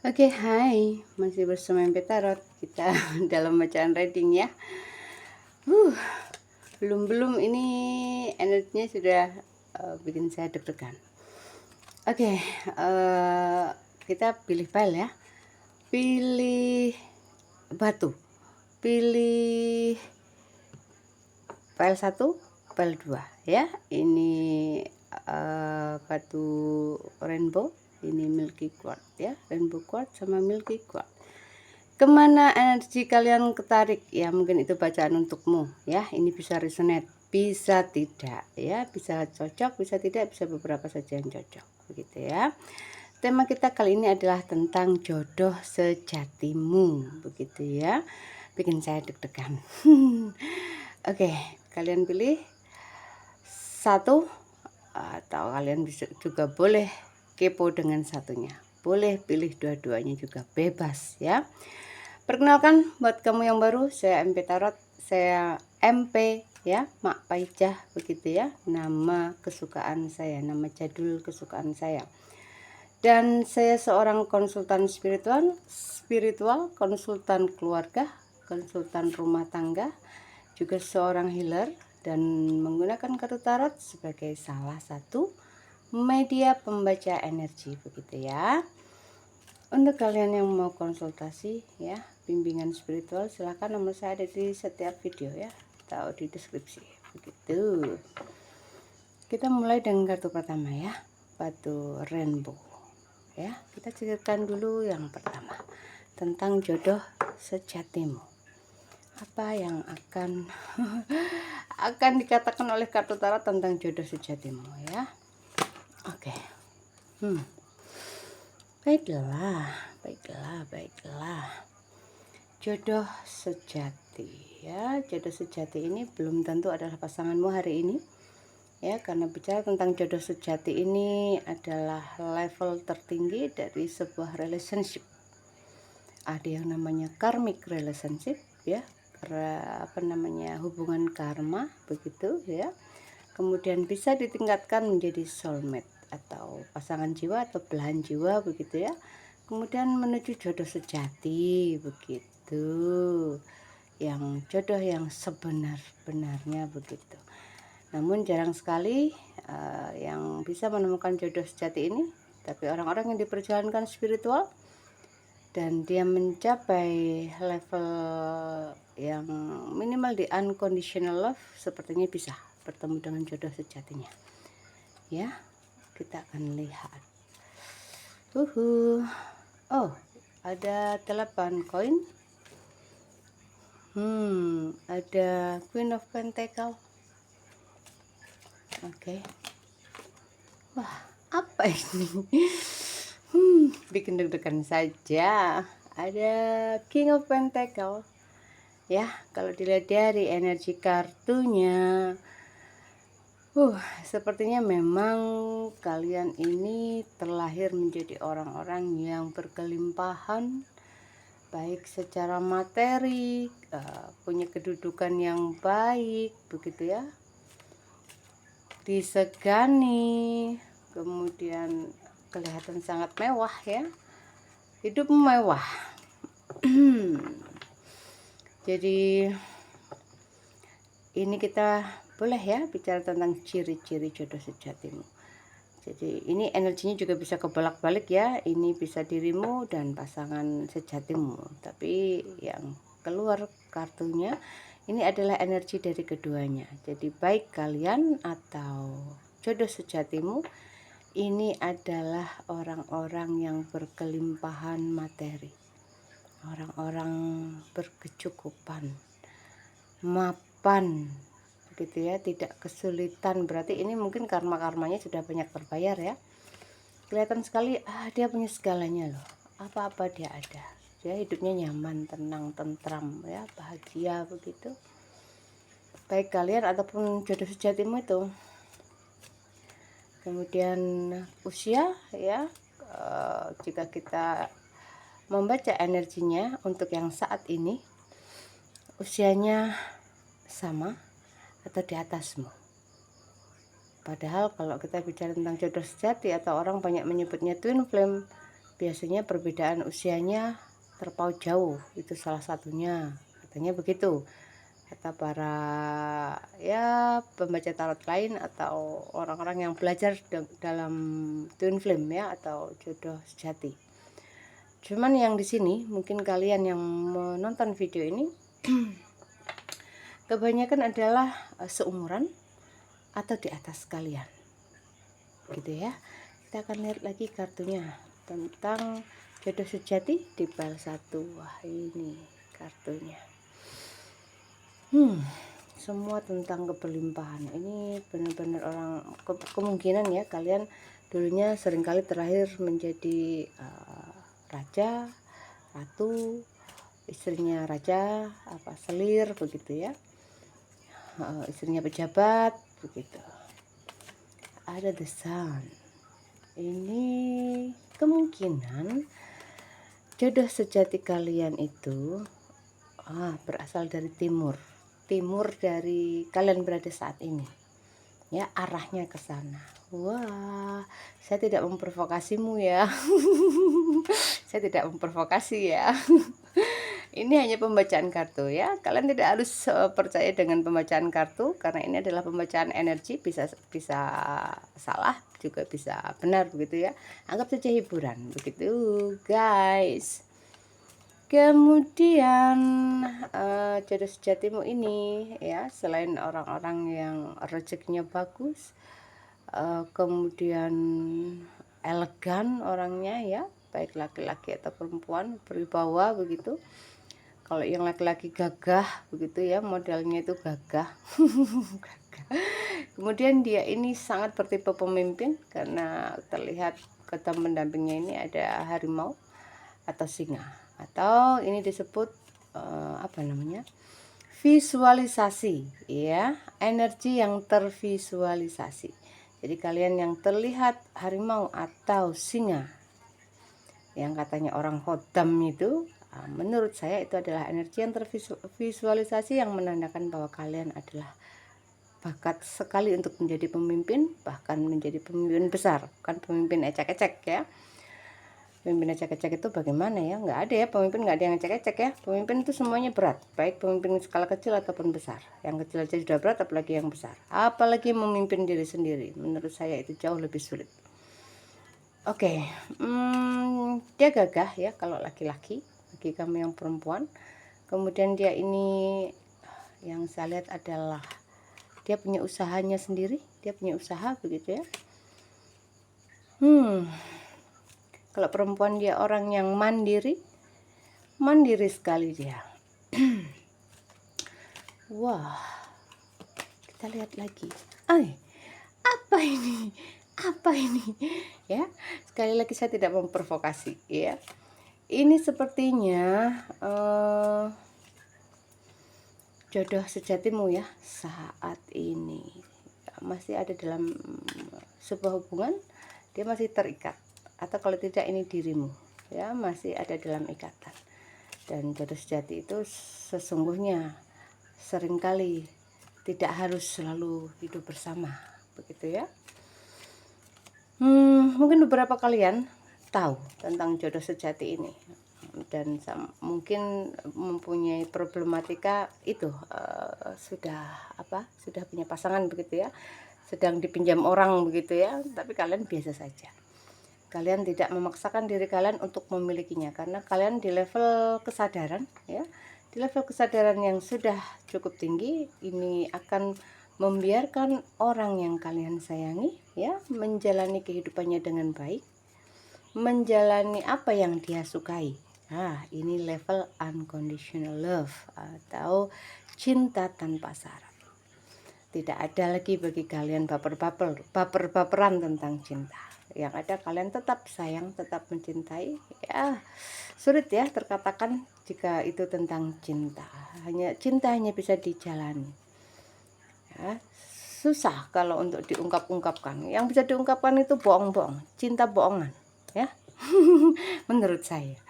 Oke, hai, masih bersama MP Tarot. Kita dalam bacaan reading ya. Belum ini energinya sudah bikin saya deg-degan. Oke, kita pilih file ya. Pilih batu. Pilih file 1, file 2 ya. Ini batu rainbow, ini milky quartz ya. Rainbow quartz sama milky quartz. Kemana energi kalian ketarik ya, mungkin itu bacaan untukmu ya. Ini bisa resonate, bisa tidak ya, bisa cocok, bisa tidak, bisa beberapa saja yang cocok begitu ya. Tema kita kali ini adalah tentang jodoh sejatimu begitu ya. Bikin saya deg-degan. Oke, kalian pilih satu atau kalian bisa juga boleh kepo dengan satunya, boleh pilih dua-duanya juga, bebas ya. Perkenalkan buat kamu yang baru, saya MP Tarot, saya MP ya, Mak Paijah begitu ya, nama kesukaan saya, nama jadul kesukaan saya. Dan saya seorang konsultan spiritual, konsultan keluarga, konsultan rumah tangga, juga seorang healer dan menggunakan kartu tarot sebagai salah satu media pembaca energi begitu ya. Untuk kalian yang mau konsultasi ya, bimbingan spiritual, silahkan nomor saya ada di setiap video ya, atau di deskripsi begitu. Kita mulai dengan kartu pertama ya, batu rainbow ya. Kita ceritakan dulu yang pertama tentang jodoh sejatimu. Apa yang akan akan dikatakan oleh kartu tarot tentang jodoh sejatimu ya. Oke. Baiklah. Jodoh sejati ya. Jodoh sejati ini belum tentu adalah pasanganmu hari ini ya, karena bicara tentang jodoh sejati ini adalah level tertinggi dari sebuah relationship. Ada yang namanya karmic relationship ya, hubungan karma begitu ya. Kemudian bisa ditingkatkan menjadi soulmate atau pasangan jiwa atau belahan jiwa begitu ya. Kemudian menuju jodoh sejati begitu, yang jodoh yang sebenar-benarnya begitu. Namun jarang sekali yang bisa menemukan jodoh sejati ini, tapi orang-orang yang diperjalankan spiritual dan dia mencapai level yang minimal di unconditional love, sepertinya bisa bertemu dengan jodoh sejatinya ya. Kita akan lihat. Oh, ada 8 koin. Ada Queen of Pentacle. Oke. Wah, apa ini? Bikin deg-degan saja. Ada King of Pentacle. Ya, kalau dilihat dari energi kartunya, sepertinya memang kalian ini terlahir menjadi orang-orang yang berkelimpahan, baik secara materi, punya kedudukan yang baik begitu ya, disegani, kemudian kelihatan sangat mewah ya, hidup mewah. Jadi ini kita boleh ya bicara tentang ciri-ciri jodoh sejatimu. Jadi ini energinya juga bisa kebolak-balik ya, ini bisa dirimu dan pasangan sejatimu, tapi yang keluar kartunya ini adalah energi dari keduanya. Jadi baik kalian atau jodoh sejatimu ini adalah orang-orang yang berkelimpahan materi, orang-orang berkecukupan, mapan begitu ya, tidak kesulitan. Berarti ini mungkin karma-karmanya sudah banyak terbayar ya. Kelihatan sekali dia punya segalanya loh, apa-apa dia ada, dia hidupnya nyaman, tenang, tentram ya, bahagia begitu. Baik kalian ataupun jodoh sejatimu itu. Kemudian usia ya, jika kita membaca energinya untuk yang saat ini, usianya sama atau di atasmu. Padahal kalau kita bicara tentang jodoh sejati atau orang banyak menyebutnya twin flame, biasanya perbedaan usianya terpaut jauh, itu salah satunya, katanya begitu kata para ya pembaca tarot lain atau orang-orang yang belajar dalam twin flame ya, atau jodoh sejati. Cuman yang di sini mungkin kalian yang menonton video ini kebanyakan adalah seumuran atau di atas kalian, gitu ya. Kita akan lihat lagi kartunya tentang jodoh sejati di pile 1. Wah, ini kartunya. Semua tentang keberlimpahan. Ini benar-benar orang kemungkinan ya, kalian dulunya seringkali terakhir menjadi raja, ratu, istrinya raja, selir begitu ya, istrinya pejabat begitu. Ada the sun. Ini kemungkinan jodoh sejati kalian itu berasal dari timur dari kalian berada saat ini ya, arahnya ke sana. Wah, saya tidak memprovokasimu ya. Saya tidak memprovokasi ya. Ini hanya pembacaan kartu ya. Kalian tidak harus percaya dengan pembacaan kartu, karena ini adalah pembacaan energi, bisa salah juga bisa benar begitu ya. Anggap saja hiburan begitu, guys. Kemudian jodoh sejatimu ini ya, selain orang-orang yang rezekinya bagus, kemudian elegan orangnya ya, baik laki-laki atau perempuan, berwibawa begitu. Kalau yang laki-laki gagah begitu ya, modelnya itu gagah. Kemudian dia ini sangat bertipe pemimpin, karena terlihat kata pendampingnya ini ada harimau atau singa, atau ini disebut visualisasi ya, energi yang tervisualisasi. Jadi kalian yang terlihat harimau atau singa, yang katanya orang khodam itu, menurut saya itu adalah energi yang tervisualisasi, yang menandakan bahwa kalian adalah bakat sekali untuk menjadi pemimpin, bahkan menjadi pemimpin besar, bukan pemimpin ecek-ecek ya. Pemimpin ecek-ecek itu bagaimana ya? Nggak ada ya, pemimpin nggak ada yang ecek-ecek ya. Pemimpin itu semuanya berat, baik pemimpin skala kecil ataupun besar. Yang kecil aja sudah berat, apalagi yang besar. Apalagi memimpin diri sendiri, menurut saya itu jauh lebih sulit. Oke, dia gagah ya kalau laki-laki, bagi kamu yang perempuan. Kemudian dia ini, yang saya lihat adalah dia punya usahanya sendiri, dia punya usaha begitu ya. Kalau perempuan dia orang yang mandiri sekali dia. Wah, kita lihat lagi. Apa ini? Ya, sekali lagi saya tidak memprovokasi ya. Ini sepertinya jodoh sejatimu ya, saat ini masih ada dalam sebuah hubungan, dia masih terikat, atau kalau tidak ini dirimu ya, masih ada dalam ikatan. Dan jodoh sejati itu sesungguhnya seringkali tidak harus selalu hidup bersama begitu ya. Mungkin beberapa kalian tahu tentang jodoh sejati ini, dan mungkin mempunyai problematika itu, sudah punya pasangan begitu ya, sedang dipinjam orang begitu ya, tapi kalian biasa saja. Kalian tidak memaksakan diri kalian untuk memilikinya, karena kalian di level kesadaran ya, di level kesadaran yang sudah cukup tinggi. Ini akan membiarkan orang yang kalian sayangi ya menjalani kehidupannya dengan baik, menjalani apa yang dia sukai. Ini level unconditional love atau cinta tanpa syarat. Tidak ada lagi bagi kalian baper-baperan tentang cinta. Yang ada kalian tetap sayang, tetap mencintai ya. Sulit ya terkatakan jika itu tentang cinta. Cinta hanya bisa dijalani ya. Susah kalau untuk diungkap-ungkapkan. Yang bisa diungkapkan itu bohong-bohong, cinta bohongan ya. Menurut saya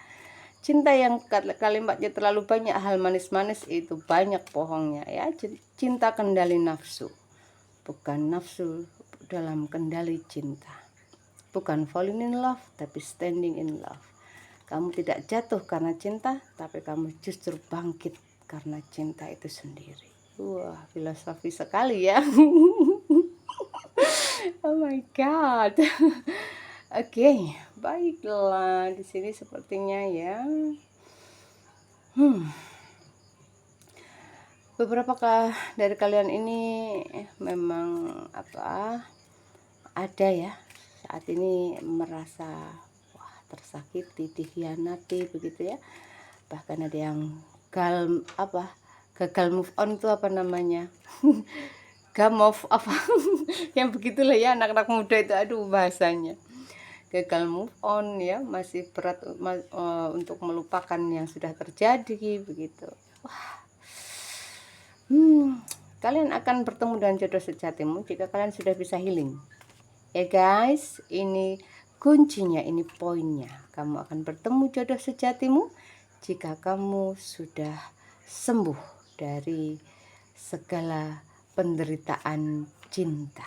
cinta yang kalimatnya terlalu banyak, hal manis-manis, itu banyak bohongnya ya. Cinta kendali nafsu, bukan nafsu dalam kendali cinta. bukan falling in love, tapi standing in love. Kamu tidak jatuh karena cinta, tapi kamu justru bangkit karena cinta itu sendiri. Wah, filosofi sekali ya. Oh my god. Oke, baiklah, di sini sepertinya ya. Beberapa dari kalian ini memang ada ya saat ini merasa tersakiti, dikhianati begitu ya. Bahkan ada yang gagal move on itu apa namanya? Gamov yang begitulah ya, anak-anak muda itu, aduh bahasanya. Gagal move on ya, masih berat untuk melupakan yang sudah terjadi begitu. Wah. Kalian akan bertemu dengan jodoh sejatimu jika kalian sudah bisa healing. Ya guys, ini kuncinya, ini poinnya. Kamu akan bertemu jodoh sejatimu jika kamu sudah sembuh dari segala penderitaan cinta.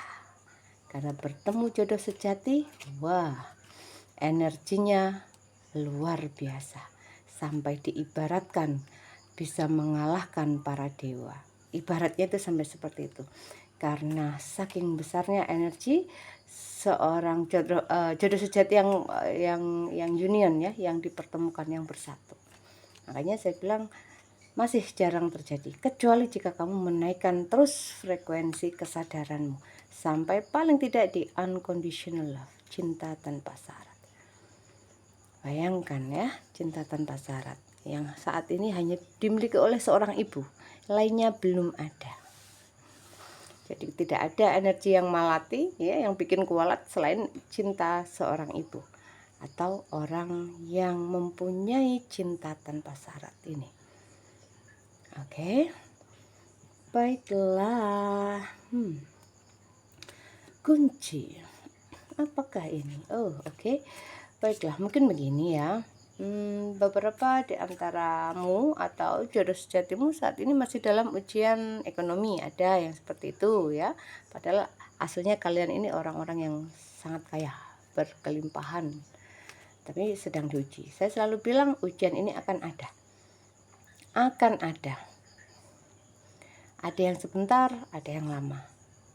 Karena bertemu jodoh sejati, wah, energinya luar biasa. Sampai diibaratkan bisa mengalahkan para dewa. Ibaratnya itu sampai seperti itu. Karena saking besarnya energi seorang jodoh sejati yang union ya, yang dipertemukan, yang bersatu. Makanya saya bilang masih jarang terjadi, kecuali jika kamu menaikkan terus frekuensi kesadaranmu sampai paling tidak di unconditional love, cinta tanpa syarat. Bayangkan ya, cinta tanpa syarat yang saat ini hanya dimiliki oleh seorang ibu, lainnya belum ada. Jadi tidak ada energi yang malati ya, yang bikin kualat selain cinta seorang ibu atau orang yang mempunyai cinta tanpa syarat ini. Oke. Baiklah. Kunci. Apakah ini? Oh, oke. Baiklah, mungkin begini ya. Beberapa di antaramu atau jodoh sejatimu saat ini masih dalam ujian ekonomi, ada yang seperti itu ya. Padahal aslinya kalian ini orang-orang yang sangat kaya, berkelimpahan, tapi sedang diuji. Saya selalu bilang ujian ini akan ada. Ada yang sebentar, ada yang lama,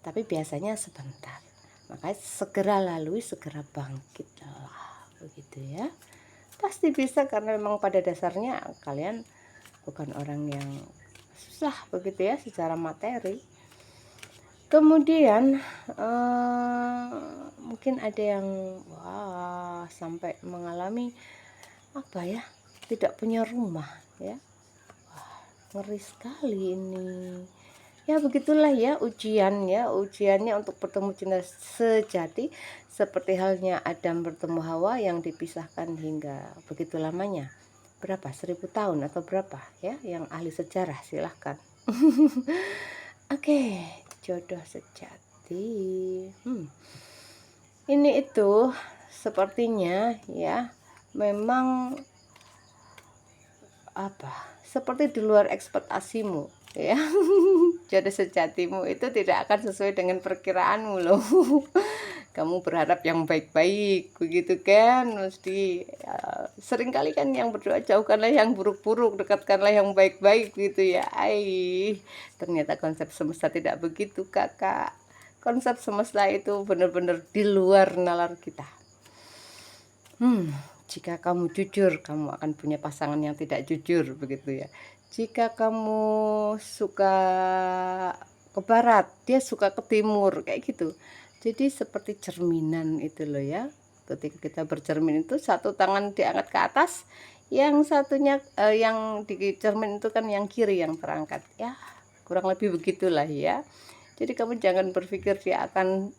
tapi biasanya sebentar. Makanya segera lalui, segera bangkitlah, begitu ya. Pasti bisa, karena memang pada dasarnya kalian bukan orang yang susah begitu ya secara materi. Kemudian mungkin ada yang sampai mengalami tidak punya rumah ya. Ngeri sekali ini. Ya begitulah ya ujiannya untuk bertemu cinta sejati, seperti halnya Adam bertemu Hawa yang dipisahkan hingga begitu lamanya. Berapa? 1000 tahun atau berapa ya? Yang ahli sejarah silahkan. Oke, jodoh sejati. Ini itu sepertinya ya memang seperti di luar ekspektasimu ya. Jodoh sejatimu itu tidak akan sesuai dengan perkiraanmu loh. Kamu berharap yang baik-baik begitu kan, mesti seringkali kan yang berdoa jauhkanlah yang buruk-buruk, dekatkanlah yang baik-baik gitu ya. Ternyata konsep semesta tidak begitu kakak. Konsep semesta itu benar-benar di luar nalar kita. Jika kamu jujur, kamu akan punya pasangan yang tidak jujur begitu ya. Jika kamu suka ke barat, dia suka ke timur, kayak gitu. Jadi seperti cerminan itu loh ya. Ketika kita bercermin itu satu tangan diangkat ke atas, yang satunya yang di cermin itu kan yang kiri yang terangkat ya. Kurang lebih begitulah ya. Jadi kamu jangan berpikir dia akan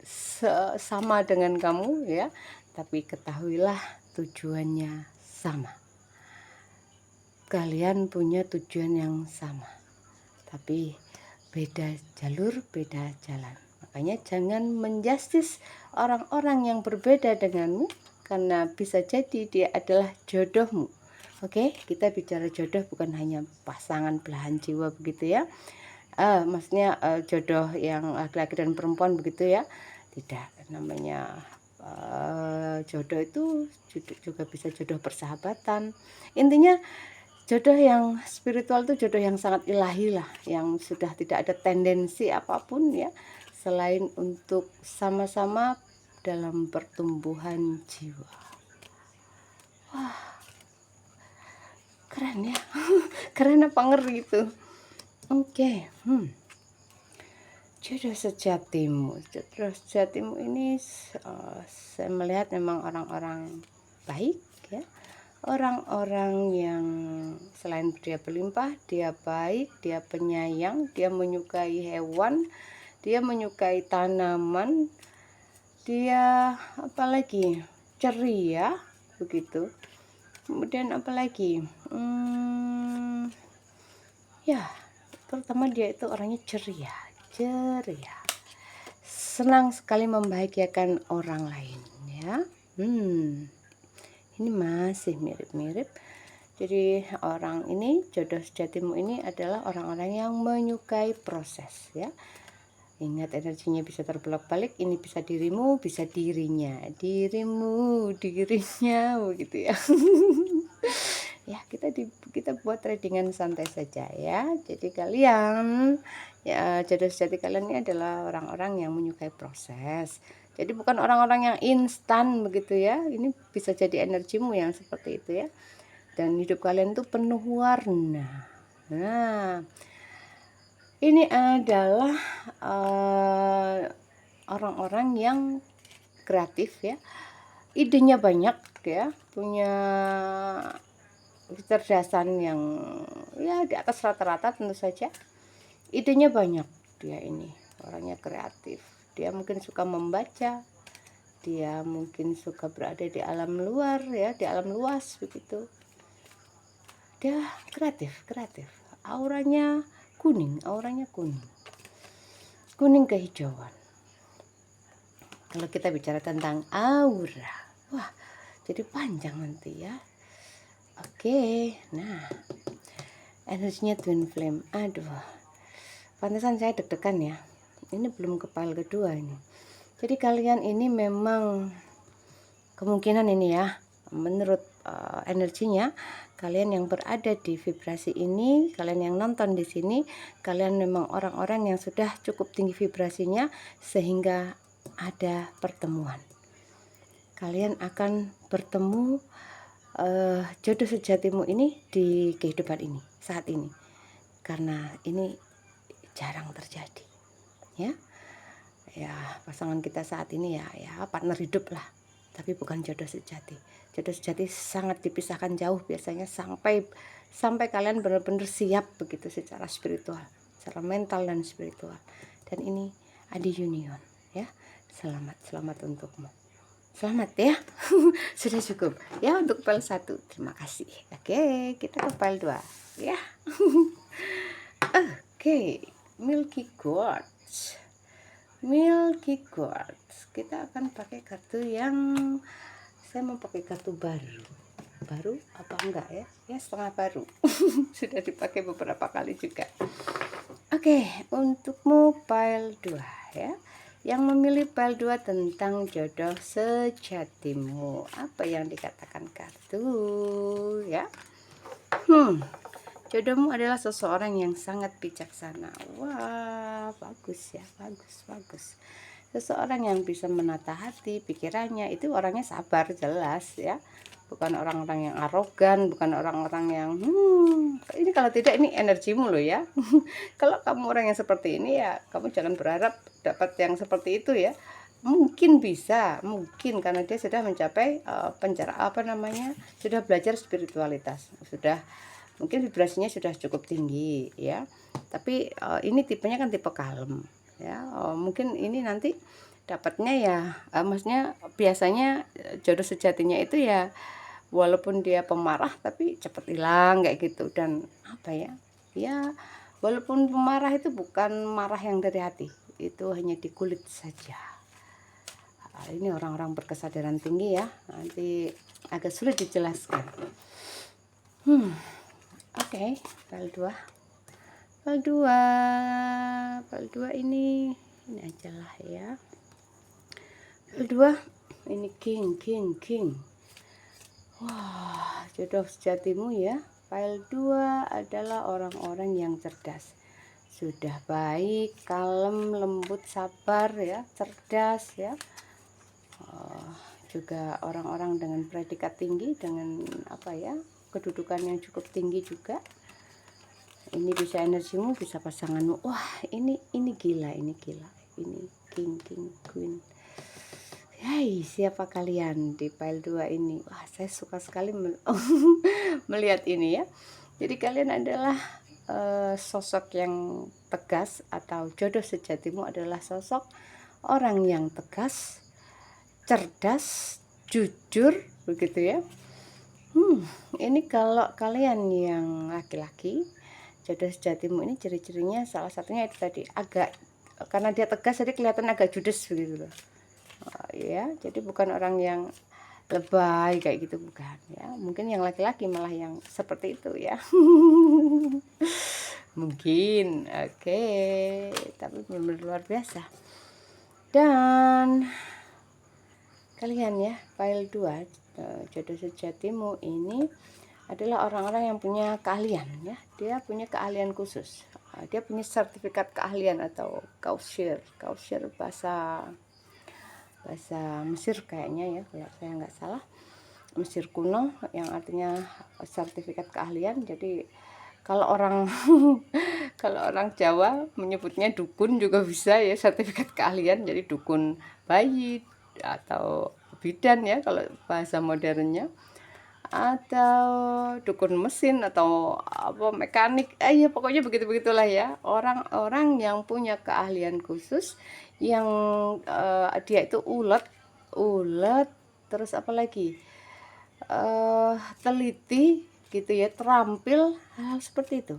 sama dengan kamu ya, tapi ketahuilah tujuannya sama. Kalian punya tujuan yang sama, tapi beda jalur, beda jalan. Makanya jangan menjustis orang-orang yang berbeda denganmu, karena bisa jadi dia adalah jodohmu. Oke, kita bicara jodoh bukan hanya pasangan belahan jiwa begitu ya. Maksudnya jodoh yang laki-laki dan perempuan begitu ya. Tidak, namanya jodoh itu juga bisa jodoh persahabatan. Intinya jodoh yang spiritual itu jodoh yang sangat ilahi lah, yang sudah tidak ada tendensi apapun ya, selain untuk sama-sama dalam pertumbuhan jiwa. Wah, keren ya. Keren apa ngeri itu. Oke. Jodoh sejatimu. Jodoh sejatimu ini saya melihat memang orang-orang baik ya. Orang-orang yang selain dia berlimpah, dia baik, dia penyayang, dia menyukai hewan, dia menyukai tanaman, dia apalagi ceria begitu. Kemudian apalagi ya, terutama dia itu orangnya ceria, senang sekali membahagiakan orang lain ya. Ini masih mirip-mirip. Jadi orang ini, jodoh sejatimu ini adalah orang-orang yang menyukai proses ya. Ingat, energinya bisa terbolak-balik, ini bisa dirimu, bisa dirinya, dirimu, dirinya, begitu ya. Ya, kita buat tradingan santai saja ya. Jadi kalian ya, jodoh sejati kalian ini adalah orang-orang yang menyukai proses. Jadi bukan orang-orang yang instan begitu ya. Ini bisa jadi energimu yang seperti itu ya. Dan hidup kalian itu penuh warna. Nah, ini adalah orang-orang yang kreatif ya. Idenya banyak ya, punya kecerdasan yang ya di atas rata-rata tentu saja. Idenya banyak, dia ini orangnya kreatif. Dia mungkin suka membaca, dia mungkin suka berada di alam luar ya, di alam luas begitu. Dia kreatif. Auranya kuning kehijauan. Kalau kita bicara tentang aura, wah jadi panjang nanti ya. Oke, nah energinya twin flame. Aduh, pantesan saya deg-degan ya. Ini belum ke pile kedua ini. Jadi kalian ini memang kemungkinan ini ya, menurut energinya, kalian yang berada di vibrasi ini, kalian yang nonton di sini, kalian memang orang-orang yang sudah cukup tinggi vibrasinya sehingga ada pertemuan. Kalian akan bertemu jodoh sejatimu ini di kehidupan ini saat ini, karena ini jarang terjadi ya. Pasangan kita saat ini ya partner hidup lah, tapi bukan jodoh sejati. Jodoh sejati sangat dipisahkan jauh biasanya sampai kalian benar-benar siap begitu secara spiritual, secara mental dan spiritual. Dan ini Adi Union ya. Selamat untukmu. Selamat ya. Sudah cukup ya untuk file 1. Terima kasih. Oke, kita ke file 2 ya. Oke, Milky Quartz. Kita akan pakai kartu yang saya mau pakai kartu baru apa enggak ya? Ya setengah baru. Sudah dipakai beberapa kali juga. Oke, untukmu file 2 ya. Yang memilih file 2 tentang jodoh sejatimu. Apa yang dikatakan kartu ya? Jodohmu adalah seseorang yang sangat bijaksana. Wah, bagus ya, bagus. Seseorang yang bisa menata hati, pikirannya, itu orangnya sabar, jelas ya. Bukan orang-orang yang arogan, bukan orang-orang yang ini kalau tidak, ini energimu loh ya. Kalau kamu orang yang seperti ini ya, kamu jangan berharap dapat yang seperti itu ya. Mungkin bisa, karena dia sudah mencapai sudah belajar spiritualitas, mungkin vibrasinya sudah cukup tinggi ya. Tapi ini tipenya kan tipe kalem ya. Mungkin ini nanti dapatnya ya, maksudnya biasanya jodoh sejatinya itu ya, walaupun dia pemarah tapi cepat hilang kayak gitu. Dan apa ya, walaupun pemarah itu bukan marah yang dari hati, itu hanya di kulit saja. Ini orang-orang berkesadaran tinggi ya, nanti agak sulit dijelaskan. Oke, file 2 ini aja lah ya. File 2 Ini king. Wah, jodoh sejatimu ya. File 2 adalah orang-orang yang cerdas. Sudah baik, kalem, lembut, sabar ya, cerdas ya. Juga orang-orang dengan predikat tinggi, dengan apa ya, kedudukan yang cukup tinggi juga. Ini bisa energimu, bisa pasanganmu. Wah, ini gila. Ini king, queen. Hai, siapa kalian di file 2 ini? Wah, saya suka sekali melihat ini ya. Jadi kalian adalah sosok yang tegas, atau jodoh sejatimu adalah sosok orang yang tegas, cerdas, jujur, begitu ya. Ini kalau kalian yang laki-laki, jodoh sejatimu ini ciri-cirinya salah satunya itu tadi, agak, karena dia tegas jadi kelihatan agak judes begitu loh. Ya, jadi bukan orang yang lebay kayak gitu, bukan ya. Mungkin yang laki-laki malah yang seperti itu ya. Mungkin oke, tapi benar-benar luar biasa. Dan kalian ya, file 2 jodoh sejatimu ini adalah orang-orang yang punya keahlian ya. Dia punya keahlian khusus. Dia punya sertifikat keahlian atau kausir bahasa Mesir kayaknya ya, kalau saya nggak salah, Mesir kuno, yang artinya sertifikat keahlian. Jadi kalau orang kalau orang Jawa menyebutnya dukun juga bisa ya, sertifikat keahlian. Jadi dukun bayi atau bidan ya kalau bahasa modernnya, atau dukun mesin, atau apa, mekanik, ya pokoknya begitulah ya. Orang-orang yang punya keahlian khusus, yang dia itu ulet, terus apalagi teliti gitu ya, terampil, hal seperti itu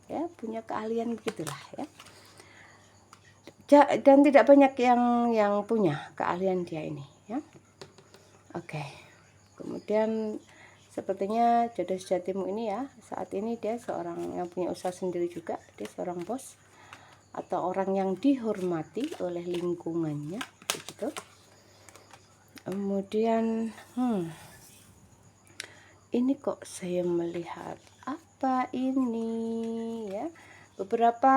ya, punya keahlian begitulah ya. Dan tidak banyak yang punya keahlian dia ini ya. Oke. Kemudian sepertinya jodoh sejatimu ini ya, saat ini dia seorang yang punya usaha sendiri juga. Dia seorang bos atau orang yang dihormati oleh lingkungannya begitu. Kemudian ini kok saya melihat apa ini ya, beberapa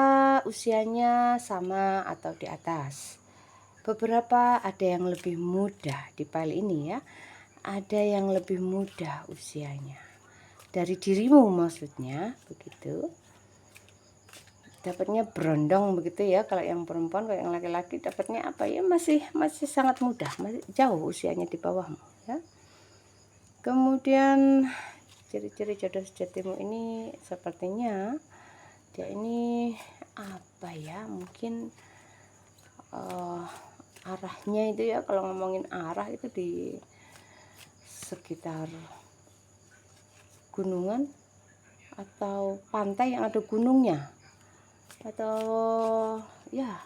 usianya sama atau di atas, beberapa ada yang lebih muda di file ini ya, ada yang lebih muda usianya dari dirimu, maksudnya begitu. Dapatnya berondong begitu ya, kalau yang perempuan. Kalau yang laki-laki dapatnya apa ya, masih sangat muda, masih jauh usianya di bawahmu ya. Kemudian ciri-ciri jodoh sejatimu ini sepertinya dia ini apa ya, mungkin arahnya itu ya, kalau ngomongin arah itu di sekitar gunungan atau pantai yang ada gunungnya, atau ya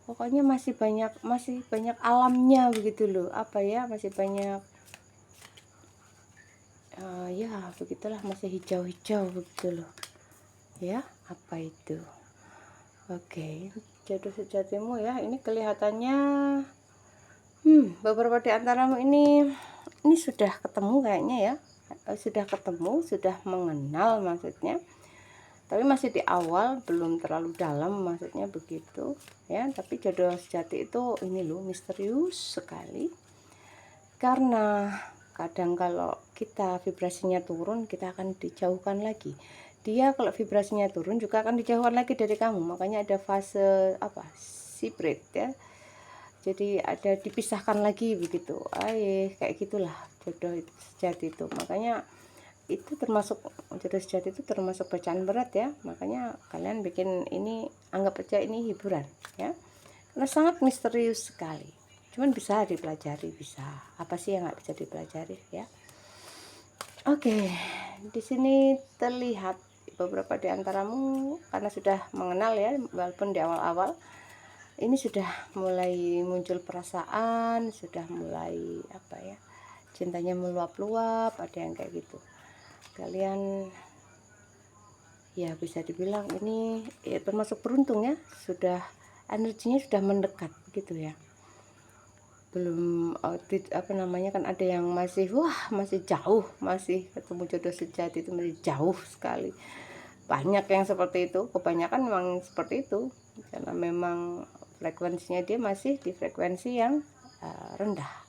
pokoknya masih banyak alamnya begitu loh, apa ya, masih banyak ya begitulah, masih hijau-hijau begitu loh ya, apa itu. Oke, jodoh sejatimu ya, ini kelihatannya beberapa di antaramu ini sudah ketemu kayaknya ya, sudah mengenal maksudnya, tapi masih di awal, belum terlalu dalam maksudnya begitu ya. Tapi jodoh sejati itu ini loh, misterius sekali, karena kadang kalau kita vibrasinya turun, kita akan dijauhkan lagi. Dia kalau vibrasinya turun juga akan dijauhkan lagi dari kamu. Makanya ada fase apa, separate ya, jadi ada dipisahkan lagi begitu. Kayak gitulah jodoh sejati itu. Makanya itu termasuk, jodoh sejati itu termasuk bacaan berat ya. Makanya kalian bikin ini, anggap aja ini hiburan ya, karena sangat misterius sekali. Cuman bisa dipelajari, bisa. Apa sih yang nggak bisa dipelajari ya. Oke, di sini terlihat beberapa di antaramu karena sudah mengenal ya, walaupun di awal-awal ini sudah mulai muncul perasaan, sudah mulai apa ya, cintanya meluap-luap, ada yang kayak gitu. Kalian ya bisa dibilang ini ya termasuk beruntung ya, sudah energinya sudah mendekat gitu ya. belum apa namanya, kan ada yang masih masih jauh, masih ketemu jodoh sejati itu masih jauh sekali. Banyak yang seperti itu, kebanyakan memang seperti itu, karena memang frekuensinya dia masih di frekuensi yang rendah.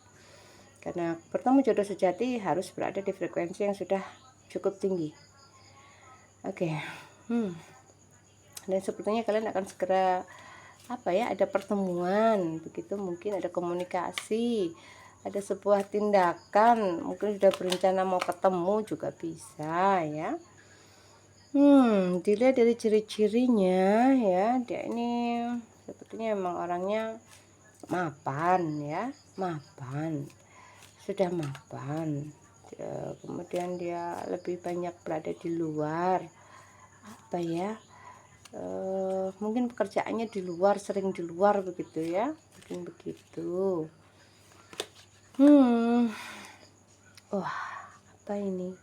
Karena bertemu jodoh sejati harus berada di frekuensi yang sudah cukup tinggi. Oke. Dan sepertinya kalian akan segera ada pertemuan begitu, mungkin ada komunikasi, ada sebuah tindakan, mungkin sudah berencana mau ketemu juga bisa ya. Dilihat dari ciri-cirinya ya, dia ini sepertinya emang orangnya mapan ya, sudah mapan. Kemudian dia lebih banyak berada di luar, mungkin pekerjaannya di luar, sering di luar begitu ya, mungkin begitu. Apa ini?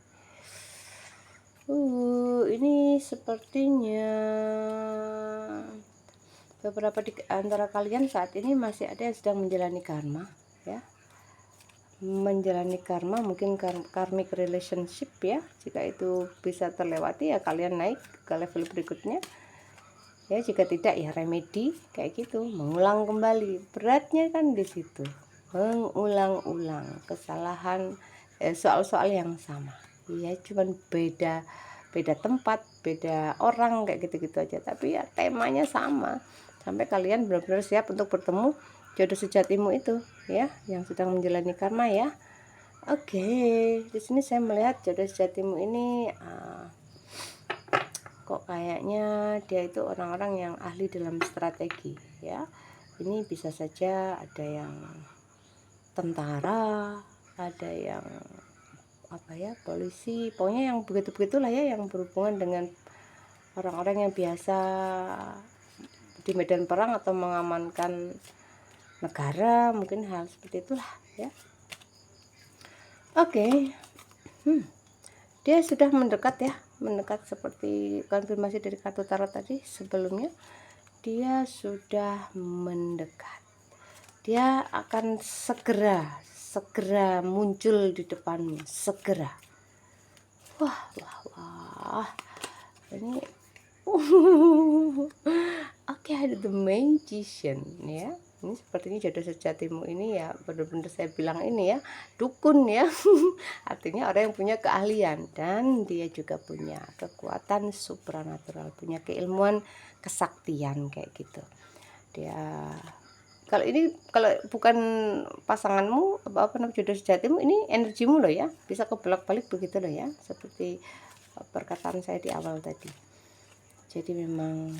Ini sepertinya beberapa di antara kalian saat ini masih ada yang sedang menjalani karma ya, menjalani karma, mungkin karmic relationship ya. Jika itu bisa terlewati ya kalian naik ke level berikutnya ya, jika tidak ya remedi kayak gitu, mengulang kembali. Beratnya kan di situ, mengulang-ulang kesalahan, soal-soal yang sama ya, cuman beda tempat, beda orang kayak gitu-gitu aja, tapi ya temanya sama, sampai kalian benar-benar siap untuk bertemu jodoh sejatimu itu ya, yang sedang menjalani karma ya. Oke, di sini saya melihat jodoh sejatimu ini kok kayaknya dia itu orang-orang yang ahli dalam strategi ya. Ini bisa saja ada yang tentara, ada yang polisi, pokoknya yang begitu-begitulah ya, yang berhubungan dengan orang-orang yang biasa di medan perang atau mengamankan negara, mungkin hal seperti itulah ya. Oke. Dia sudah mendekat ya, seperti konfirmasi dari kartu tarot tadi sebelumnya. Dia sudah mendekat, dia akan segera muncul di depanmu, segera. Ini Oke, ada the magician ya. Ini sepertinya jodoh sejatimu ini ya, benar-benar saya bilang ini ya, dukun ya. Artinya orang yang punya keahlian, dan dia juga punya kekuatan supranatural, punya keilmuan, kesaktian kayak gitu. Dia kalau bukan pasanganmu, jodoh sejatimu, ini energimu loh ya, bisa kebolak-balik begitu loh ya, seperti perkataan saya di awal tadi. Jadi memang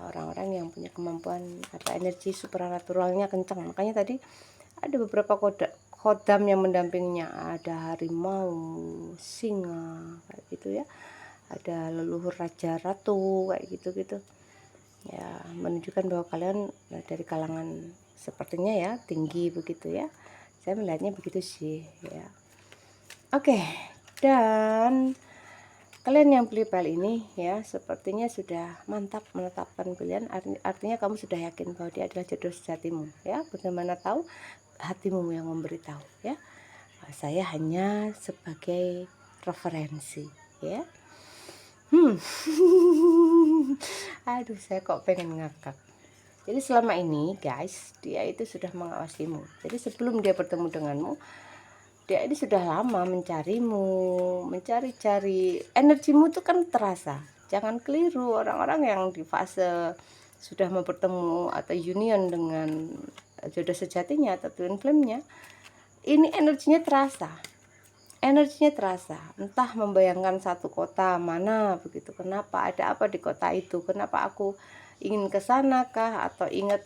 orang-orang yang punya kemampuan atau energi supernaturalnya kencang. Makanya tadi ada beberapa kodam yang mendampinginya, ada harimau, singa kayak gitu ya, ada leluhur raja ratu kayak gitu ya, menunjukkan bahwa kalian dari kalangan sepertinya ya tinggi begitu ya. Saya melihatnya begitu sih ya. Oke, dan kalian yang pilih file ini ya, sepertinya sudah mantap menetapkan pilihan. Artinya kamu sudah yakin bahwa dia adalah jodoh sejatimu ya. Bagaimana tahu? Hatimu yang memberitahu ya. Saya hanya sebagai referensi ya. Aduh, saya kok pengen ngakak. Jadi selama ini guys, dia itu sudah mengawasimu. Jadi sebelum dia bertemu denganmu, dia ini sudah lama mencarimu, mencari-cari. Energimu tuh kan terasa. Jangan keliru orang-orang yang di fase sudah mau bertemu atau union dengan jodoh sejatinya atau twin flame-nya. Ini energinya terasa. Entah membayangkan satu kota mana begitu. Kenapa, ada apa di kota itu? Kenapa aku ingin ke sana kah, atau ingat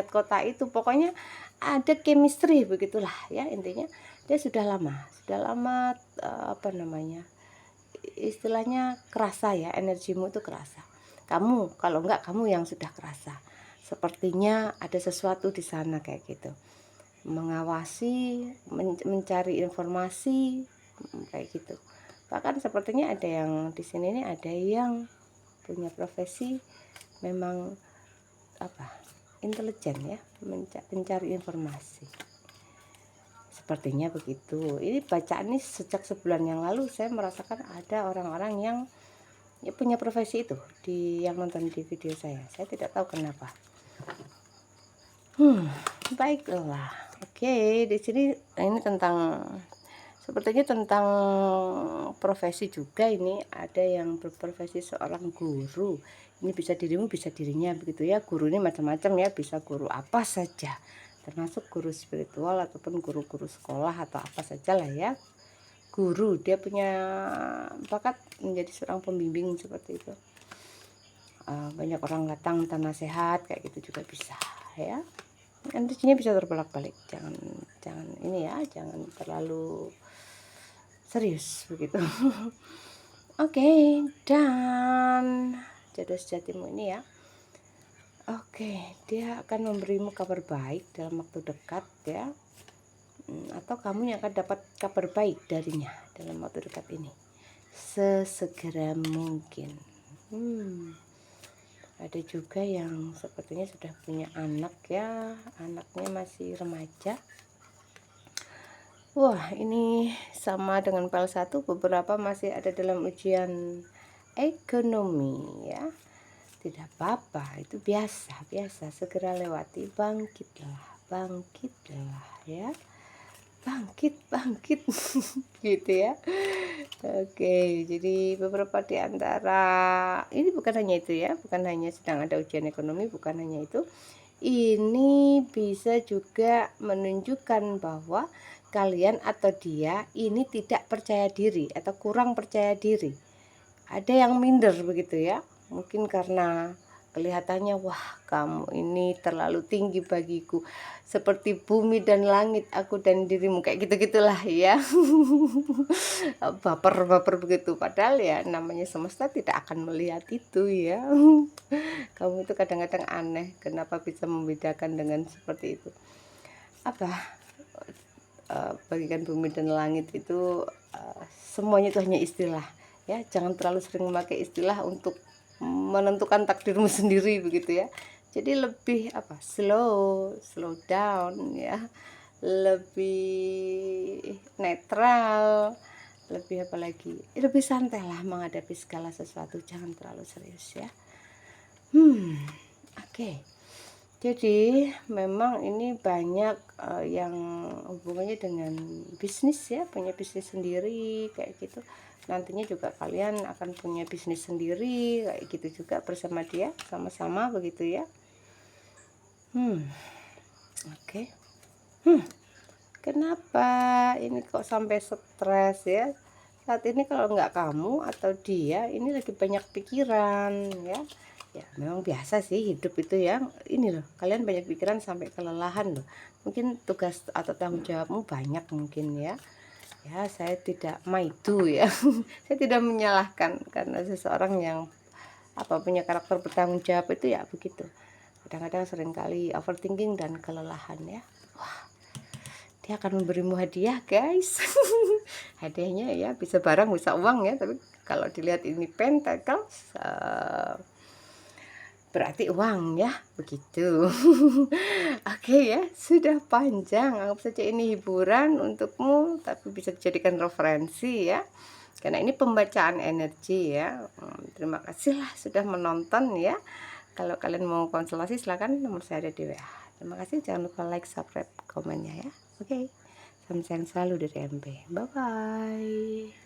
kota itu, pokoknya ada chemistry begitulah ya. Intinya dia sudah lama istilahnya kerasa ya, energimu itu kerasa. Kamu kalau enggak, kamu yang sudah kerasa, sepertinya ada sesuatu di sana kayak gitu, mengawasi, mencari informasi kayak gitu. Bahkan sepertinya ada yang di sini nih, ada yang punya profesi memang intelijen ya, mencari informasi. Sepertinya begitu. Ini bacaan ini sejak sebulan yang lalu saya merasakan ada orang-orang yang ya punya profesi itu yang nonton di video saya. Saya tidak tahu kenapa. Baiklah. Oke, di sini ini sepertinya tentang profesi juga. Ini ada yang berprofesi seorang guru. Ini bisa dirimu, bisa dirinya begitu ya. Guru ini macam-macam ya, bisa guru apa saja, termasuk guru spiritual ataupun guru-guru sekolah atau apa saja lah ya. Guru, dia punya bakat menjadi seorang pembimbing seperti itu. Banyak orang datang minta nasihat kayak gitu juga bisa ya. Energinya bisa terbolak-balik, jangan ini ya, jangan terlalu serius begitu. Oke, dan jodoh sejatimu ini ya. Oke, dia akan memberimu kabar baik dalam waktu dekat ya. Atau kamu yang akan dapat kabar baik darinya dalam waktu dekat ini. Sesegera mungkin. Ada juga yang sepertinya sudah punya anak ya, anaknya masih remaja. Wah, ini sama dengan file 1, beberapa masih ada dalam ujian ekonomi ya. Tidak apa-apa, itu biasa, segera lewati, bangkitlah ya. Bangkit gitu ya. Oke, jadi beberapa di antara ini bukan hanya itu ya, bukan hanya sedang ada ujian ekonomi, bukan hanya itu. Ini bisa juga menunjukkan bahwa kalian atau dia ini tidak percaya diri atau kurang percaya diri. Ada yang minder begitu ya. Mungkin karena kelihatannya wah kamu ini terlalu tinggi bagiku, seperti bumi dan langit aku dan dirimu, kayak gitu-gitulah ya. Baper begitu, padahal ya namanya semesta tidak akan melihat itu ya. Kamu itu kadang-kadang aneh, kenapa bisa membedakan dengan seperti itu. Bagikan bumi dan langit itu semuanya itu hanya istilah ya. Jangan terlalu sering memakai istilah untuk menentukan takdirmu sendiri begitu ya. Jadi lebih slow down ya, lebih netral, lebih lebih santai lah menghadapi segala sesuatu, jangan terlalu serius ya. Oke. Jadi memang ini banyak yang hubungannya dengan bisnis ya, punya bisnis sendiri kayak gitu. Nantinya juga kalian akan punya bisnis sendiri kayak gitu juga bersama dia, sama-sama begitu ya. Oke. Kenapa ini kok sampai stres ya? Saat ini kalau nggak kamu atau dia ini lagi banyak pikiran ya. Ya memang biasa sih hidup itu ya. Ini loh, kalian banyak pikiran sampai kelelahan loh. Mungkin tugas atau tanggung jawabmu banyak mungkin ya. Ya, saya tidak maidu ya. Saya tidak menyalahkan karena seseorang yang punya karakter bertanggung jawab itu ya begitu. Kadang-kadang seringkali overthinking dan kelelahan ya. Wah, dia akan memberimu hadiah guys. Hadiahnya ya bisa barang bisa uang ya, tapi kalau dilihat ini pentacles berarti uang ya begitu. Oke ya, sudah panjang, anggap saja ini hiburan untukmu, tapi bisa dijadikan referensi ya, karena ini pembacaan energi ya. Terima kasih lah sudah menonton ya. Kalau kalian mau konsultasi silakan, nomor saya ada di WA. Terima kasih, jangan lupa like, subscribe, komennya ya. Oke, salam sayang selalu dari MB. Bye bye.